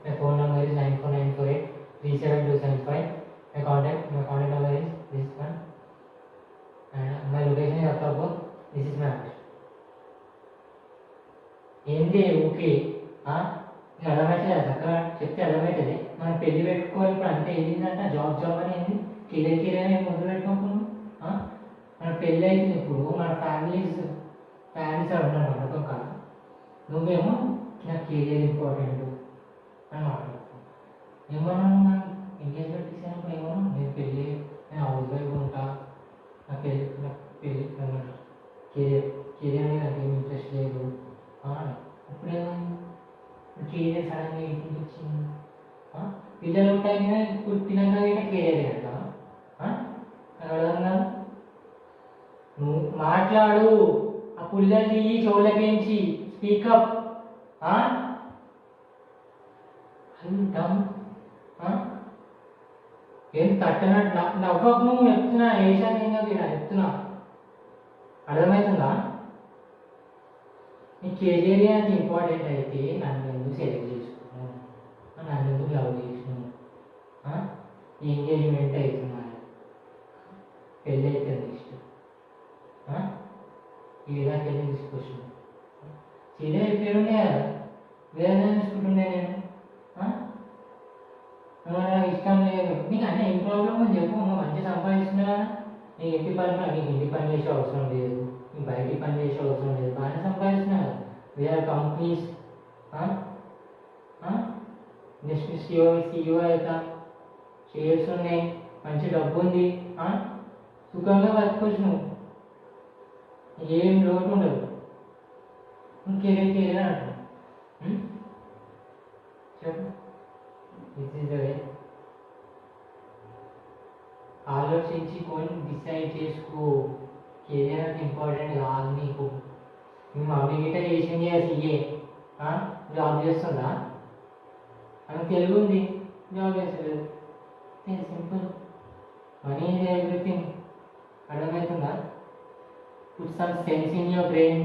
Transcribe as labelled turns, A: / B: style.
A: My phone number is 949483775. My contact number is this one. And my location is Attapur. This is my address. ఏంది okay నీకు అర్థమవుతుంది చక్కగా చెప్తే అర్థమవుతుంది. మనం పెళ్లి పెట్టుకోవాలి ఇప్పుడు అంటే ఏంటంట జాబ్ అని ఏంది కెరీర్ మొదలు పెట్టుకోకుండా మన పెళ్ళి అవుతుంది. ఇప్పుడు మన ఫ్యామిలీస్ ఉన్నారు మనకు కాదు. నువ్వేమో నాకు కెరీర్ ఇంపార్టెంట్ అని మాట్లాడుతున్నావు. ఏమన్నా నాకు ఎంగేజ్మెంట్ ఇచ్చినప్పుడు ఏమన్నా నేను నేను హౌస్ వైఫ్ ఉంటా, నాకు పెళ్ళి కెరీర్ అనేది నాకు ఏమి ఇంట్రెస్ట్ లేదు. ఇప్పుడు ఏమైంది కెరీర్ సడన్గా ఇంటికి వచ్చింది. పిల్లలు ఉంటాయి కదా పుట్టినాక కెరీర్ అంట. అర్థం కాదు. నువ్వు మాట్లాడు, ఆ పుల్లలు తీయి చెవులకేంచి స్పీకప్. అంటాం ఏం తట్టనట్టు నవ్వకు నువ్వు చెప్తున్నా. ఏషాన్ని ఏం చెప్తున్నా అర్థమవుతుందా? నీ కెరీర్ అంత ఇంపార్టెంట్ అయితే నన్ను ఎందుకు సెలెక్ట్ చేసుకున్నావు, నన్ను ఎందుకు లవ్ చేసినావు? ఎంగేజ్మెంట్ అవుతున్నా, పెళ్ళి అవుతుంది ఇష్టం, ఏదానికి వెళ్ళి తీసుకొచ్చినావు. సీదా అయిపోయి కదా, వేరే తీసుకుంటుండే నేను. నాకు ఇష్టం లేదు. నీకు అన్నీ ఏం ప్రాబ్లం అని చెప్పు. నువ్వు మంచిగా సంపాదిస్తున్నా కదా, నీకు ఇంటి పని చేసే అవసరం లేదు, నీకు బయటికి పని చేసే అవసరం లేదు, బాగానే సంపాదిస్తున్నా కదా. వేరే కంపెనీస్ నెక్స్ట్ సిఇఓ అవుతా, షేర్స్ ఉన్నాయి, మంచి డబ్బు ఉంది, సుఖంగా బతుకోవచ్చు. నువ్వు ఏం లోటు ఉండదు. నువ్వు కెరీర్ అంటావు. చెప్పు, దిస్ ఈజ్ ద వే. ఆలోచించి కొని డిసైడ్ చేసుకో. కెరీర్ అంటే ఇంపార్టెంట్ కాదు నీకు. మీ మమ్మీ గిట్ట చేసింది సీఏ, జాబ్ చేస్తుందా? ఆమె తెలుగు ఉంది, జాబ్ చేస్తలేదు. సింపుల్. Money is everything. అర్థమవుతుందా? Put some sense in your brain.